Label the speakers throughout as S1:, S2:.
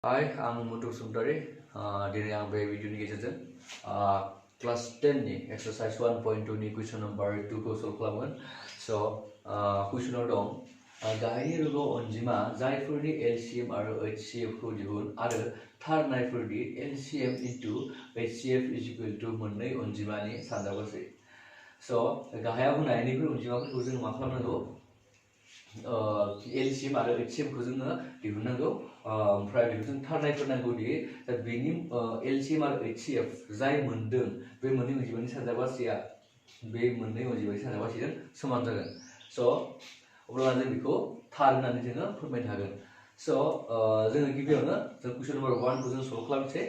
S1: Hi, I'm Mutu Sundari. Dini ang be video ni gejejen. Class 10 ni exercise 1.2 ni question number 2 ko solve खालामगोन. So, question dong. Gaहायनि रुगाव अनजिमा जायफोरनि LCM आरो HCF खौ दिहुन आरो थारनायफोरनि LCM into HCF is equal to मोननै अनजिमानि सानजाबोसै. So, गाहायाव होनाय नैफोर अनजिमाफोरखौ जों मा खालामनांगौ? LCM आरो HCM खौ जोङो दिहुननांगौ. ओमफ्राय बेखौ जों थारनायफोर नांगौ दि दा बेनि LCM आरो HCF जाय मोनदों बे मोननै अनजिमानि सानजाबासेया बे मोननै अनजिमानि सानजाबासेजों समान जागोन. So अब्ला जों बेखौ थार होननानै जोङो फोरमायनो हागोन. So जोङो गिबियावनो जों क्वेश्चन नम्बर 1 खौ जों सल्भ खालामनोसै.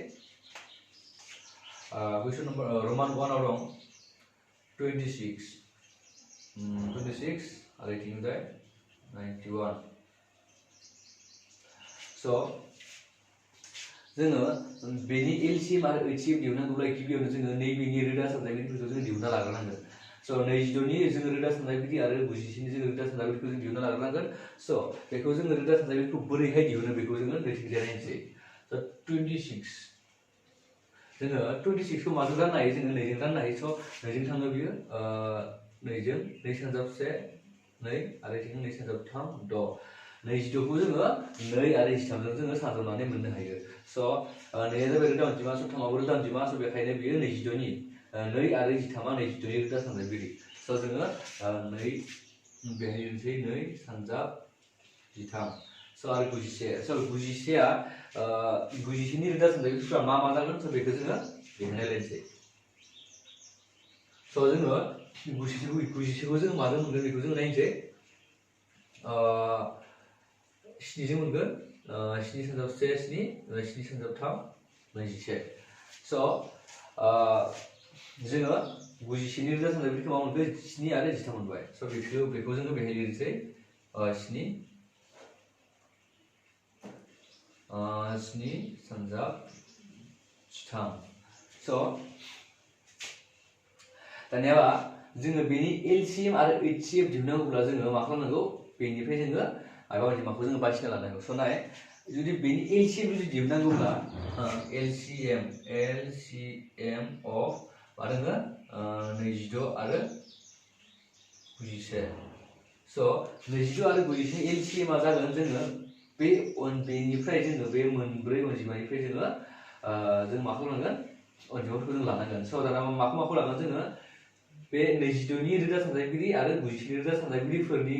S1: क्वेश्चन नम्बर रोमान 1 आव दं 26 आरो इथिंजाय 91. So जोङो बेनि LCM आरो HCF दिहुननांगौब्ला गिबियावनो जोङो नैबेनि रोदा सानजाबगिरिफोरखौ जों दिहुनना लाग्रोनांगोन. So 26 नि जोङो रोदा सानजाबगिरि आरो 97 नि जोङो रोदा सानजाबगिरिखौ जों दिहुनना लाग्रोनांगोन. So बेखौ जोङो रोदा सानजाबगिरिखौ बोरैहाय दिहुनो बेखौ जोङो नैथिंजाय नायनोसै. So 26 जोङो 26 खौ माजों राननो हायो? जोङो 2 जों राननो हायो. So 2 जों थाङो बियो 2 जों 2 सानजाब 1 2 आरो इथिं 2 सानजाब 3 6. 26 खौ जोङो 2 आरो 23 जों जोङो सानजाबनानै मोननो हायो. So 2 आ जाबाय रोदा अनजिमा, so 3 आबो रोदा अनजिमा, so बेखायनो बियो 26 नि 2 आरो 23 आ 26 नि रोदा सानजाबगिरि. So जोङो 2 बेहाय लिरनोसै 2 सानजाब 23. So आरो 91. So 91 आ 91 नि रोदा सानजाबगिरिफोरा मा जागोन? So बेखौ जोङो बेहाय नायलायनोसै. So जोङो 91 खौ जों माजों मोनगोन बेखौ जों नायनोसै. 7 जों मोनगोन. 7 सानजाब 1 7 7 सानजाब 3 21. So जोङो 91 नि रोदा सानजाबगिरिखौ मा मोनखो? 7 आरो 13 मोनबाय. So बेखौ जोङो बेहाय लिरनोसै 7 सानजाब 13. So दानियाबा जोङो बेनि LCM आरो HCF दिहुननांगौब्ला जोङो मा खालामनांगौ? बेनिफ्राय जोङो माबा अनजिमाखौ जोङो बासिना लानांगौ. So नाय जुदि बेनि LCM जुदि दिहुननांगौब्ला LCM of मा दोङो 26 आरो 91. So 26 आरो 91 LCM आ जागोन जोङो बेनिफ्राय जोङो बे मोनब्रै अनजिमानिफ्राय जोङो जों मा खालामनांगोन? अनजिमाफोरखौ जों लानांगोन. So दाना माखौ लागोन जोङो? बे 26 नि रोदा सानजाबगिरि आरो 91 नि रोदा सानजाबगिरिफोरनि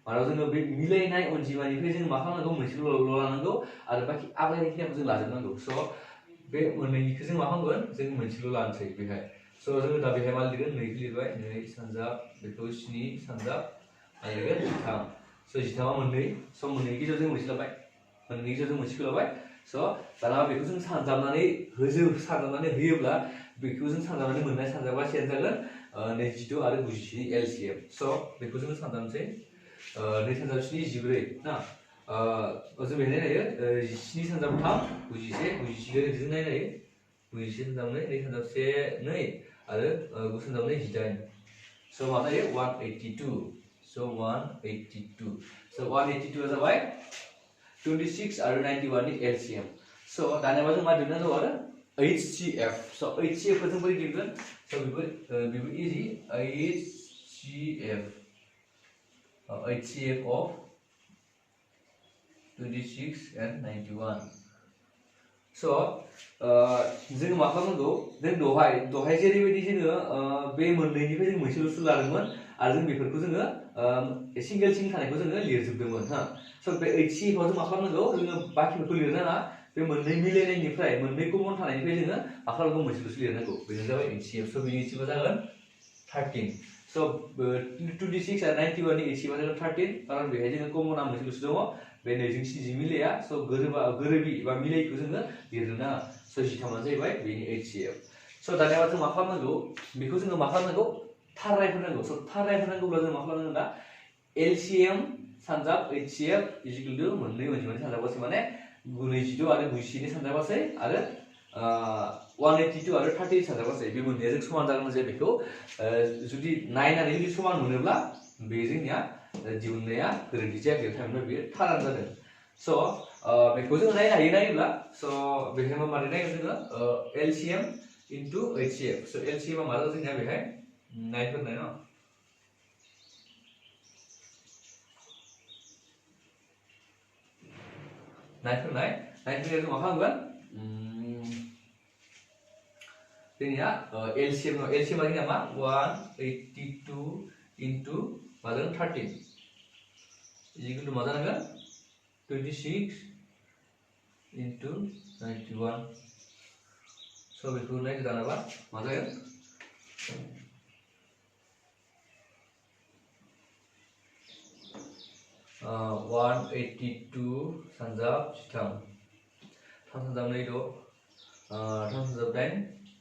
S1: मानाव जोङो बे मिलायनाय अनजिमानिफ्राय जों मा खालामनांगौ? मोनसेल' लानांगौ आरो बाखि आग्लायनायखिनिखौ जों लाजोबनांगौ. So बे मोननैनिखौ जों मा खालामगोन? जों मोनसेल' लानोसै बेहाय. So जोङो दा बेहाय मा लिरगोन? 2 खौ लिरबाय 2 सानजाब बेखौ 7 सानजाब आरो 13. So 13 आ मोननै. So मोननैनि गेजेराव जों मोनसे लाबाय. मोननैनि गेजेराव जों मोनसेखौ लाबाय. So दाना बेखौ जों सानजाबनानै होयोब्ला बेखौ जों सानजाबनानै मोननाय सानजाबासेयानो जागोन 26 आरो 91 नि LCM. So बेखौ जोङो सानजाबनोसै 2 सानजाब 7 14 ना जों बेहाय नायनो हायो 7 सानजाब 3 91 91 जों नायनो हायो 91 सानजाब 2 2 सानजाब 1 2 आरो 9 सानजाब 2 18. So मा जायो? 182. So 182. So 182 आ जाबाय 26 आरो 91 नि LCM. So दानिया जों मा दिहुननांगौ आरो? HCF. So HCF खौ जों बोरै दिहुनगोन? So Bebo easy. HCF of 26 and 91. So जों मा खालामनांगौ? जों दहाय जेरैबायदि जोङो बे मोननैनिफ्राय जों मोनसेल'सो लादोंमोन आरो जों बेफोरखौ जोङो सिंगेल थानायखौ जोङो लिरजोबदोंमोन हा. So बे HCF आव जों मा खालामनांगौ? जोङो बाखिफोरखौ लिरनाङा. बे मोननै मिलायनायनिफ्राय मोननै कमन थानायनिफ्राय जोङो मा खालामनांगौ? मोनसेल'सो लिरनांगौ. बेनो जाबाय HCF. So बेनि HCF आ जागोन 13. So 26 आरो 91 नि HCF आ जागोन 13 खारन बेहाय जोङो कमनआ मोनसेल'सो दङ. बे 2 जों 7 जों मिलाया. So गोरोबि एबा मिलायिखौ जोङो लिरनो नाङा. So 13 आ जाहैबाय बेनि HCF. So दानिया जों मा खालामनांगौ? बेखौ जोङो मा खालामनांगौ? थारनायफोर नांगौ. So थारनायफोर नांगौब्ला जों मा खालामनांगोन दा? LCM सानजाब HCF is equal to मोननै अनजिमानि सानजाबासै माने 26 आरो 91 नि सानजाबासै आरो 182 आरो 30 सानजाबासै बे मोननैया जों समान जागोन जे बेखौ जुदि नायनानै जुदि समान मोनोब्ला बे जोंनिया दिहुननाया गोरोन्थि जायाखै थारमाने बेयो थारानो जादों. So बेखौ जोङो नायनो हायो नायोब्ला स' बेहाय मा मारै नायगोन जोङो LCM into HCF स' LCM आ मा जागोन जोंनिया बेहाय 9 फोरनाय न' 9 फोरनाय जों मा खालामगोन जोंनिया LCM आ जोंनिया मा 182 into मा जागोन 13 इजिकेल टु मा जानांगोन 26 into 91 स' बेखौ नायनो दानाबा मा जागोन 182 सानजाब 13 3 सानजाब 2 द' 3 सानजाब 8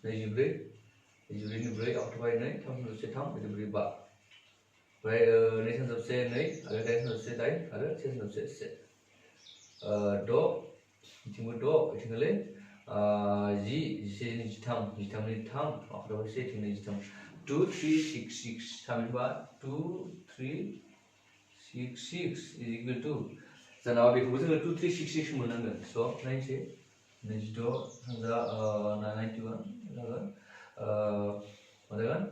S1: 24 24 नि 4 आवथाबाय 2 3 सानजाब 3 24 5 ओमफ्राय 2 सानजाब 2 2 आरो 8 सानजाब 8 आरो 1 सानजाब 1 द' बिथिंबो 6 बिथिंगालै 10 13 13 नि 3 आवथाबाय 1 बिथिं 23 2 3 6 6 थामहिनबा 2 3 6 6 is equal to जानाबा बेखौबो जोङो 2 3 6 6 मोननांगोन स' नायनोसै 26 सानजा 91 जागोन मा जागोन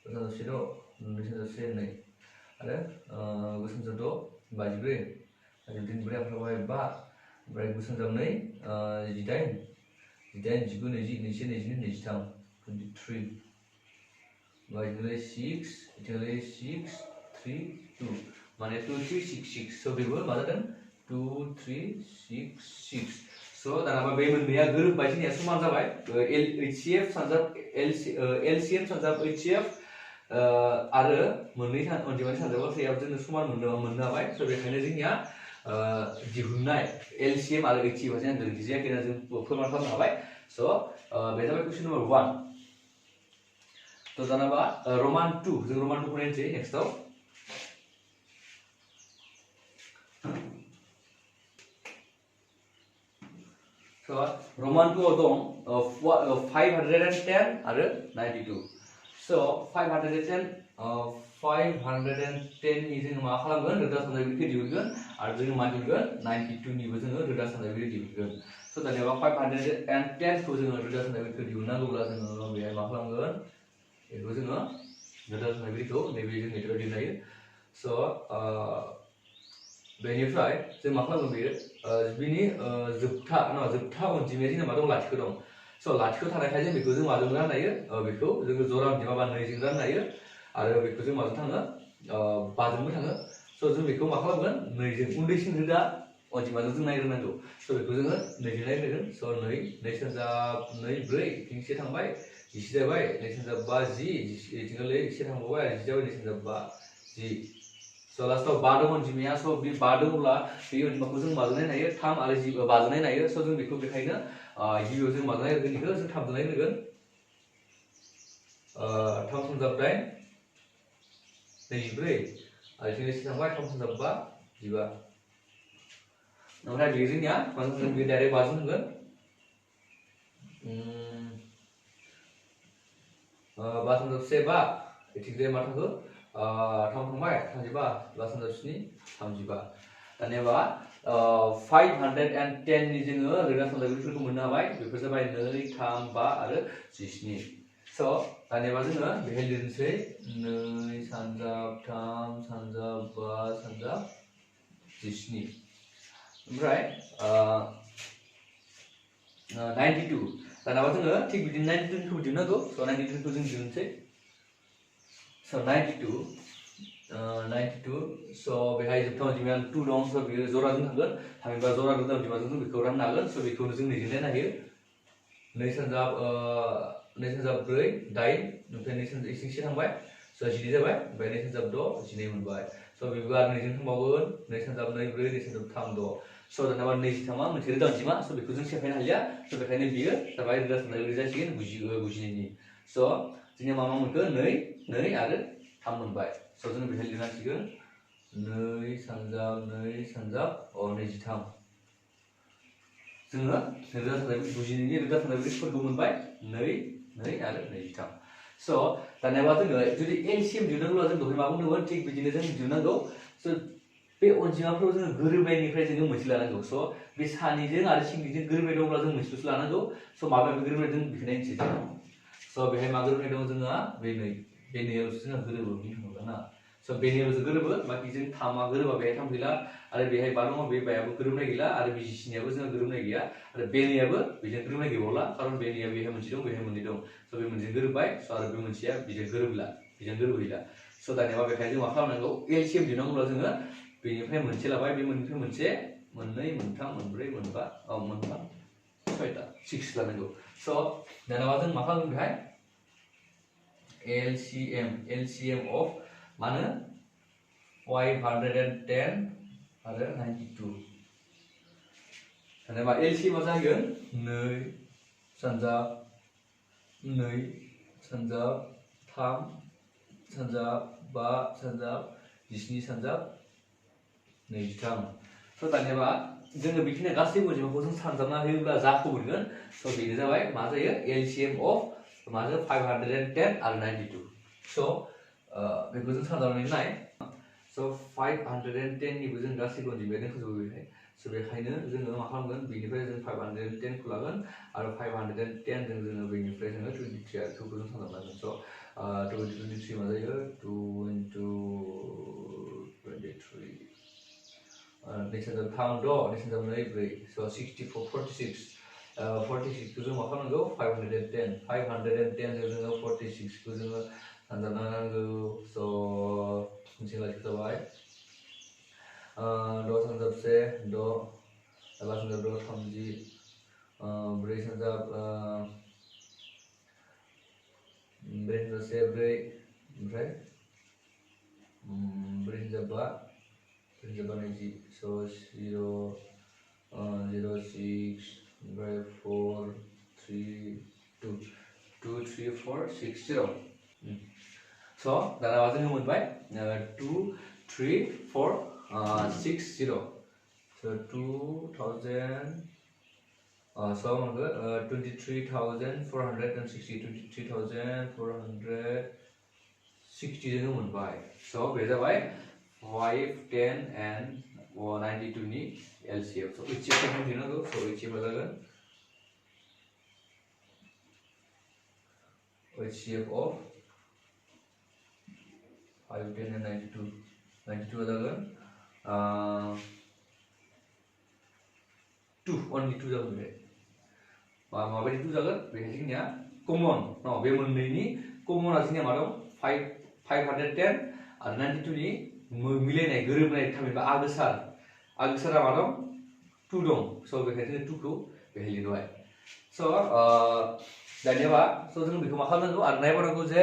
S1: 2 सानजाब 2 सानजाब 2 आरो 9 सानजाब 6 54 आरो 4 आवथाबाय 5 ओमफ्राय 9 सानजाब 2 18 18 19 20 21 22 23 23 बिथिंगालै 6 बिथिंगालै 6 3 2 माने 2 3 6 6 स' बेबो मा जादों 2 3 6 6 स' दानाबा बे मोननैया गोरोबबाय जोंनिया समान जाबाय HCF सानजाब LCM सानजाब HCF आरो मोननै अनजिमानि सानजाबाव थायाव जोङो समान मोननो हाबाय स' बेखायनो जोंनिया दिहुननाय LCM आरो HCF जोंना गोरोन्थि जायाखैना जों फोरमान खालामनो हाबाय स' बे जाबाय कुइसन नम्बर 1 थ' दानाबा रमान 2 जों रमान 2 खौ नायनोसै नेक्स्टआव Roman 2 आव दं 510 आरो 92 so 510 नि जोङो मा खालामगोन रोदा सानजाबगिरिखौ दिहुनगोन आरो जोङो मा दिहुनगोन 92 निबो जोङो रोदा सानजाबगिरि दिहुनगोन स' दानिया 510 खौ जोङो रोदा सानजाबगिरिखौ दिहुननांगौब्ला जोङो बेहाय मा खालामगोन बेखौ जोङो रोदा सानजाबगिरिखौ नैबे जों मेथडआव दिहुननो हायो स' बेनिफ्राय जों मा खालामगोन बेयो बिनि जोबथा अनजिमाया जोंना मा दं लाथिख' दं स' लाथिख' थानायखाय जों बेखौ जों माजों राननो हायो बेखौ जोङो जरा अनजिमा बा 2 जों राननो हायो आरो बेखौ जों माजों थाङो 5 जोंबो थाङो स' जों बेखौ मा खालामगोन 2 जों उन्दैसिन रोदा अनजिमाजों जों नायग्रोनांगौ स' बेखौ जोङो 2 जों नायग्रोगोन स' 2 सानजाब 2 4 बिथिं 1 थांबाय 10 जाबाय 2 सानजाब 5 10 बिथिंगालै 1 थांबावबाय आरो 10 जाबाय 2 सानजाब 5 10 स' लास्टआव 5 दं अनजिमाया स' बे 5 दङब्ला बे अनजिमाखौ जों माजों नायनो हायो 3 आरो 5 जों नायनो हायो स' जों बेखौ बेखायनो गिबियाव जों माजों नायग्रोगोन बेखौ जों 3 जों नायग्रोगोन 3 सानजाब 8 24 आरो जों 1 थांबाय 3 सानजाब 5 15 ओमफ्राय बेयो जोंनिया माजों जों बे डाइरेक्ट माजों होगोन 5 सानजाब 1 5 बिथिंजाय मा थाखो 3 थांबाय 35 5 सानजाब 7 35 दानियाबा 510 नि जोङो रोदा सानजाबगिरिफोरखौ मोननो हाबाय बेफोर जाबाय 2 3 5 आरो 17 स' दानियाबा जोङो बेहाय लिरनोसै 2 सानजाब 3 सानजाब 5 सानजाब 17 ओमफ्राय 92 दानियाबा जोङो थिग बिदिनो 92 खौ दिहुननांगौ स' 92 खौ जों दिहुनसै स' 92 स' बेहाय जोबथा अनजिमाया 2 दं स' बेयो जराजों थांगोन थामहिनबा जरा रोदा अनजिमाजों जों बेखौ राननो हागोन स' बेखौनो जों 2 जों नायनो हायो 2 सानजाब 4 8 ओमफ्राय 2 सानजाब 1 थांबाय स' 12 जाबाय ओमफ्राय 2 सानजाब 6 12 मोनबाय स' बेबो आरो 2 जों थांबावगोन 2 सानजाब 2 4 2 सानजाब 3 6 स' दानिया 23 मोनसे रोदा अनजिमा स' बेखौ जों सेफायनो हालिया स' बेखायनो बियो जाबाय रोदा सानजाबगिरि जासिगोन 92 स' जोंनिया मा मोनखो 2 आरो 3 मोनबाय स' जों बेहाय लिरनांसिगोन 2 सानजाब 23 जोङो रोदा सानजाबगिरि 92 नि रोदा सानजाबगिरिफोरखौ मोनबाय 2 आरो 23 स' दानियाबा जोङो जुदि LCM दिहुननांगौब्ला जों दहाय मा बुंदोंमोन थिग बिदिनो जों दिहुननांगौ स' बे अनजिमाफोराव जोङो गोरोबनायनिफ्राय जोङो मोनसे लानांगौ स' बे सानिजों आरो सिंनिजों गोरोबनाय दंब्ला जों मोनसेल'सो लानांगौ स' माबा गोरोबनाय दं बेखौ नायनोसै जों स' बेहाय मा गोरोबनाय दं जोंहा बे नैयावसो जोंहा गोरोबो बुंनो थाङोब्ला ना स' बे नैयावसो गोरोबो बाखि जों थामा गोरोबा बेहाय थाम गैला आरो बेहाय बा दङ बे बायाबो गोरोबनाय गैला आरो बे जिस्नियाबो जोंहा गोरोबनाय गैया आरो बे नैयाबो बेजों गोरोबनाय गैबावला खारन बे नैया बेहाय मोनसे दं बेहाय मोननै दं स' बे मोनसे गोरोबबाय स' आरो बे मोनसेया बेजों गोरोबला बेजों गोरोबहैला स' दानिया बेखायनो जों मा खालामनांगौ एलसिएम दिहुननांगौब्ला जोङो बेनिफ्राय मोनसे लाबाय बे मोननिफ्राय मोनसे मोननै मोनथाम मोनब्रै मोनबा मोनबा सयता 6 लानांगौ स' दानिया जों मा खालामगोन बेहाय LCM of मानो 510 आरो 92 दानिया LCM आ जागोन 2 सानजाब 2 सानजाब 3 सानजाब 5 सानजाब 17 सानजाब 23 स' दानिया जोङो बेखिनि गासैबो अनजिमाखौ जों सानजाबना होयोब्ला जाखौ मोनगोन स' बेनो जाबाय मा जायो LCM of मा जायो 510 आरो 92 स' बेखौ जों सानजाबनानै नाय स' 510 निबो जों गासैबो अनजिमाया दोनखाजोबो बेहाय स' बेखायनो जोङो मा खालामगोन बेनिफ्राय जों 510 खौ लागोन आरो 510 जों जोङो बेनिफ्राय जोङो 23 आरो 2 खौ जों सानजाबनांगोन स' 23 मा जायो 2 into 23 नेक्स्ट थाम द' नेक्स्ट नै ब्रै स' 64 46 46 खौ जों मा खालामनांगौ 510 जों जोङो 46 खौ जोङो सानजाबना नांगौ स' मोनसे लाखि जाबाय 6 सानजाब 1 6 एबा सानजाब 2 30 4 सानजाब 4 सानजाब 1 4 ओमफ्राय 4 सानजाब 5 20 so 0 0 6 ओमफ्राय 4 3 2 2 3 4 6 0 स' दाना जोङो मोनबाय 2 3 4 6 0 so 2000 स' मोनगोन 23,460 23,460 जोङो मोनबाय स' बे जाबाय 5, 10 and 92 नि LCM so HCF खौ दिहुननांगौ so HCF आ जागोन HCF of 5, 10 and 92 92 आ जागोन 2 only 2 जागोन बे माबायदि 2 जागोन बेहाय जोंनिया कमन न बे मोननैनि कमना जोंनिया मा दं 510 आरो 92 नि मिलायनाय गोरोबनाय थामहिनबा आगोसारा मा दं 2 दं स' बेखायनो जोङो 2 खौ बेहाय लिरबाय स' दानिया स' जों बेखौ मा खालामनांगौ आरो नायबावनांगौ जे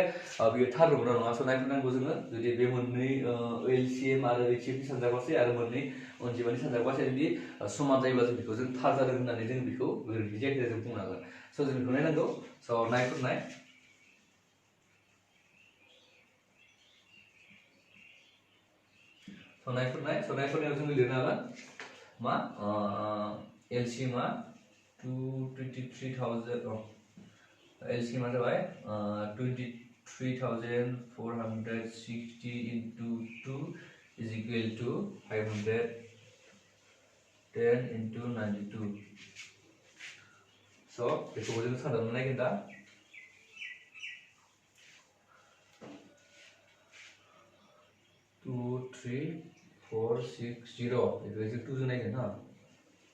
S1: बेयो थार नंगौना नङा स' नायफिननांगौ जोङो जुदि बे मोननै LCM आरो HCF नि सानजाबगासै आरो मोननै अनजिमानि सानजाबगासै जुदि समान जायोब्ला जों बेखौ जों थार जादों होननानै जों बेखौ गोरोन्थि जायाखै जों बुंनो हागोन स' जों बेखौ नायनांगौ स' नायफिननाय सनायफोरनायाव जोङो लिरनो हागोन मा LCM आ 23,000 LCM आ जाबाय 23,460 into 2 is equal to 510 into 92 so बेखौबो जों सानजाबना नायगोन दा 2 3 4 6 0 बेखौ जों 2 जों नायगोन हा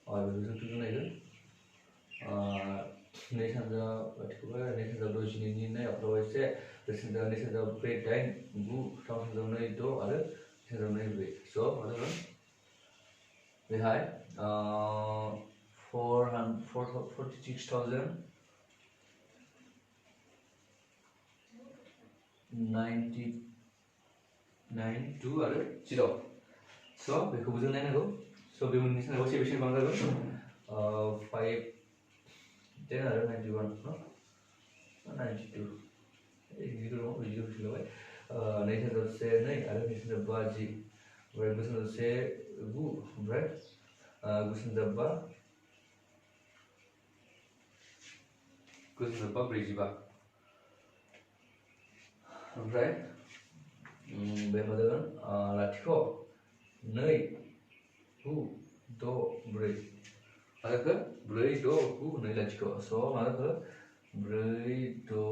S1: बेखौ जों 2 जों नायगोन नै सानजाब लाथिख' नै सानजाब 2 जिनैनि नायाव एसे नै सानजाब 4 8 9 थाम सानजाब 2 6 आरो सानजाब 2 4 स' मा जागोन बेहाय 46,000 99 2 आरो 0 स' बेखौबो जों नायनांगौ स' बे मोननै सानजाबाव बेसेबां जागोन 5 10 आरो 91 no 92 बिदि दङ बिदि फैलायबाय नै सानजाब 1 2 आरो नै सानजाब 5 10 ओमफ्राय 9 सानजाब 1 9 ओमफ्राय 9 सानजाब 5 9 सानजाब 5 45 ओमफ्राय बे मा जागोन लाथिख' नै गु द' ब्रै मा जाखो 4 6 9 2 लाथिख' स' मा जाखो 4 6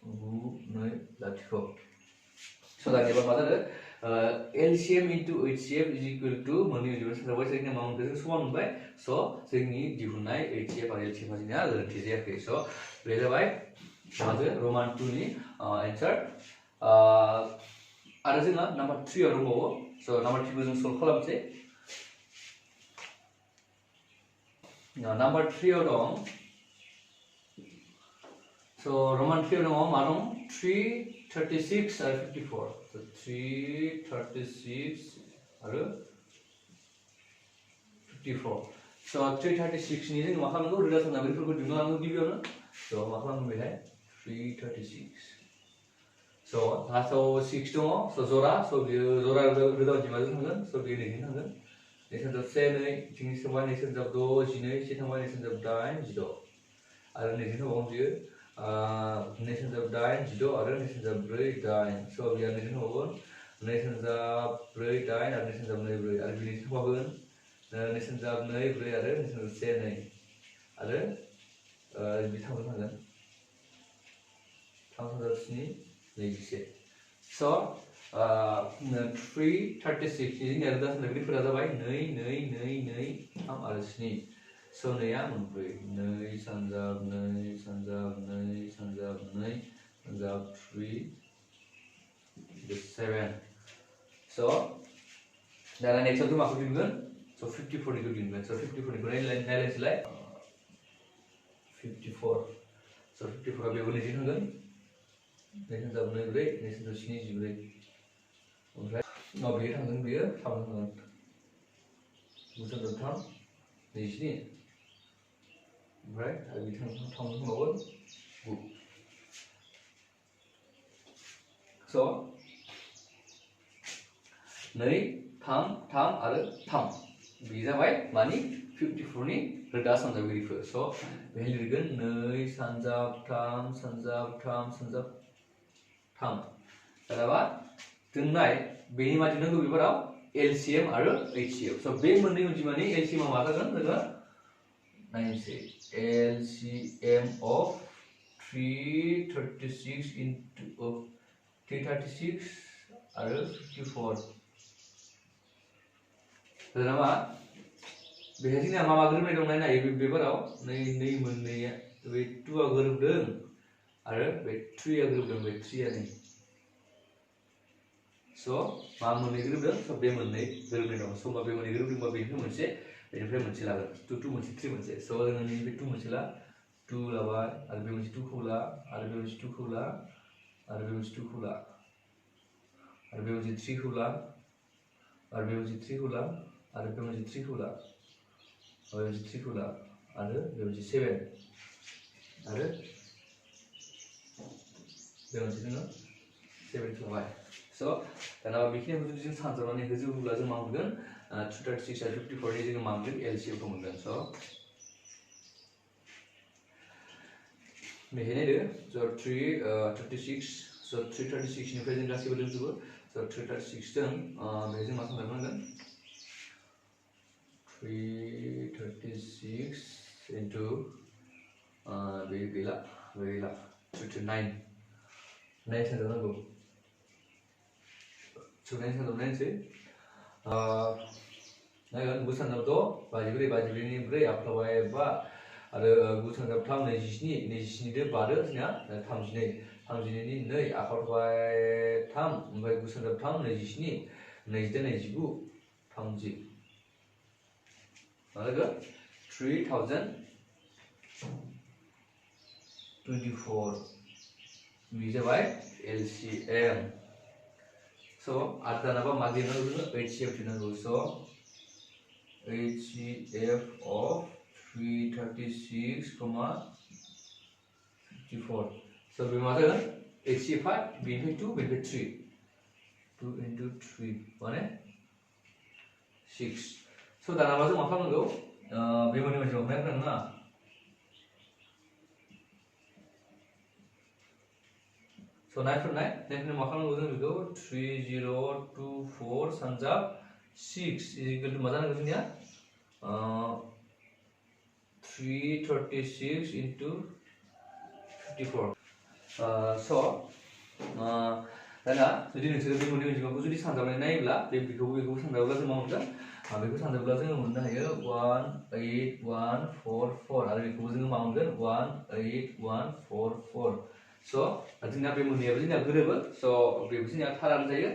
S1: 9 2 लाथिख' स' दानि एबार मा जाखो LCM into HCF is equal to मोननै अनजिमानि सानजाबाय जोंनि मा मोनखो जों समान मोनबाय स' जोंनि दिहुननाय HCF आरो LCM आ जोंनिया गोरोन्थि जायाखै स' बे जाबाय माजों रमान 2 नि एन्सार आरो जोंहा नाम्बार 3 आव दंबावो स' नाम्बार 3 खौ जों सल्भ खालामसै नाम्बार 3 आव दं स' रमान 3 आव दङ मा दं 3 36 आरो 54 so 3 36 आरो 54 so 336 नि जों मा खालामनांगौ रोदा सानजाबैफोरखौ दिहुनना लानांगौ गिबियावनो so मा खालामगोन बेहाय 336 so लास्टआव 6 दङ so जरा so बियो जरा रोदा अनजिमाजों थांगोन so बियो नैजों थांगोन नै सानजाब 1 2 जोंनि सोबाय नै सानजाब 6 12 से थांबाय नै सानजाब 8 16 आरो नैजों थांबावगोन बियो नै सानजाब 8 16 आरो नै सानजाब 4 8 so बियो नैजों थांबावगोन नै सानजाब 4 8 आरो नै सानजाब 2 4 आरो बिनि थांबावगोन नै सानजाब 2 4 आरो नै सानजाब 1 2 आरो बि थांगोन 3 सानजाब 7 21 so 336 नि जोंनिया रोदा सानजाबैफोरा जाबाय 2 2 2 2 3 आरो 7 so नैया मोनब्रै 2 सानजाब 2 सानजाब 2 सानजाब 2 सानजाब 3 7 so दाना नेक्स्टआव जों माखौ दिहुनगोन so 54 निखौ दिहुनगोन so 54 निखौ नायलायनोसैलाय 54 so 54 आ बेयावबो नैजों थांगोन नै सानजाब 2 4 नै सानजाब 7 14 ओमफ्राय बेयो थांगोन बेयो 3 थांगोन 9 सानजाब 3 27 ओमफ्राय आरो बि थांबावगोन 9 so 2 3 3 आरो 3 बे जाबाय मानि 54 नि रोदा सानजाबगिरिफोर so बेहाय लिरगोन 2 सानजाब 3 सानजाब 3 सानजाब 3 दाना दोननाय बेनि मा दिहुननांगौ बेफोराव LCM आरो HCF so बे मोननै अनजिमानि LCM आ मा जागोन जोङो नायनोसै LCM of 336 into 336 आरो 54 दाना मा बेहाय जोंना मा गोरोबनाय दं नायनो हायो बेफोराव नै मोननैया बे 2 आ गोरोबदों आरो बे 3 आ गोरोबदों बे 3 आ नै so मा मोननै गोरोबदों so बे मोननै गोरोबनाय दं so बे मोननै गोरोबदोंबा बेनिफ्राय मोनसे लागोन 2 2 मोनसे 3 मोनसे so जोङो नैबे 2 मोनसे ला 2 लाबाय आरो बे मोनसे 2 खौ ला आरो बे मोनसे 2 खौ ला आरो बे मोनसे 2 खौ ला आरो बे मोनसे 3 खौ ला आरो बे मोनसे 3 खौ ला आरो बे मोनसे 3 खौ ला आरो बे मोनसे 3 खौ ला आरो बे मोनसे 7 आरो बे मोनसे जोङो 7 लाबाय so दाना बेखिनिखौ जुदि जों सानजाबनानै होजोबोब्ला जों मा मोनगोन 336 आरो 54 नि जोङो मा मोनगोन LCM खौ मोनगोन so बेहाय नायदो so 336 so 336 निफ्राय जों गासैबो दोनजोबो so 336 जों बेहाय जों मा खालामनांगोन 336 into बे गैला 329 9 सानजाबनांगौ so 9 सानजाब नायनोसै नायगोन 9 सानजाब 6 54 54 नि 4 आफ्लाबाय 5 आरो 9 सानजाब 3 27 27 दो 5 दो जोंना 32 32 नि 2 आखायाव थाबाय 3 ओमफ्राय 9 सानजाब 3 27 20 29 30 मा जागोन 3024 बे जाबाय LCM so आरो दानाबा मा दिहुननांगौ जोङो HCF दिहुननांगौ so HCF of 336, 54 so बे मा जागोन HCF आ बेनिफ्राय 2 बेनिफ्राय 3 2 into 3 माने 6 so दानाबा जों मा खालामनांगौ बे मोननै मोनसे नायग्रोनांगौ ना so नायफोरनाय मा खालामनांगौ जों बेखौ 3024 सानजाब 6 इक्वल टू मा जानांगौ जोंनिया 336 into 54 so दाना जुदि नोंसोरो बे मोननै अनजिमाखौ जुदि सानजाबनानै नायोब्ला बेखौबो सानजाबोब्ला जों मा मोनगोन बेखौ सानजाबोब्ला जोङो मोननो हायो 18144 आरो बेखौबो जोङो मा मोनगोन 18144 so जोंना बे मोननैयाबो जोंना गोरोबो so बेबो जोंना थारानो जायो